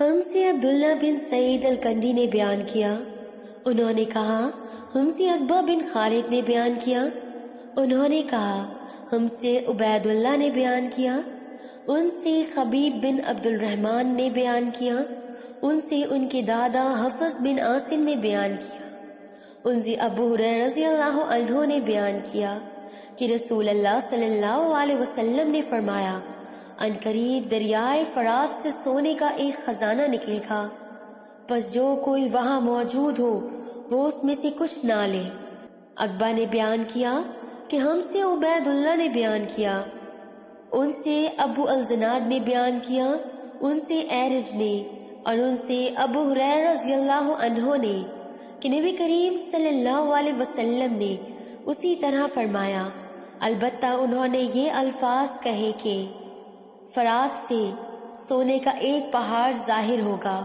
ہم سے عبداللہ بن سعید الکندی نے بیان کیا، انہوں نے کہا ہم سے عقبہ بن خالد نے بیان کیا، انہوں نے کہا ہم سے عبید اللہ نے بیان کیا، ان سے خبیب بن عبد الرحمن نے بیان کیا، ان سے ان کے دادا حفص بن عاصم نے بیان کیا، ان سے ابو ہریرہ رضی اللہ عنہ نے بیان کیا کہ رسول اللہ صلی اللہ علیہ وسلم نے فرمایا، ان قریب دریائے فرات سے سونے کا ایک خزانہ نکلے گا، پس جو کوئی وہاں موجود ہو وہ اس میں سے کچھ نہ لے۔ عقبہ نے بیان کیا کہ ہم سے عبید اللہ نے بیان کیا، ان سے ابو الزناد نے بیان کیا، ان سے ایرج نے، اور ان سے ابو ہریرہ رضی اللہ عنہ نے کہ نبی کریم صلی اللہ علیہ وسلم نے اسی طرح فرمایا، البتہ انہوں نے یہ الفاظ کہے کہ فرات سے سونے کا ایک پہاڑ ظاہر ہوگا۔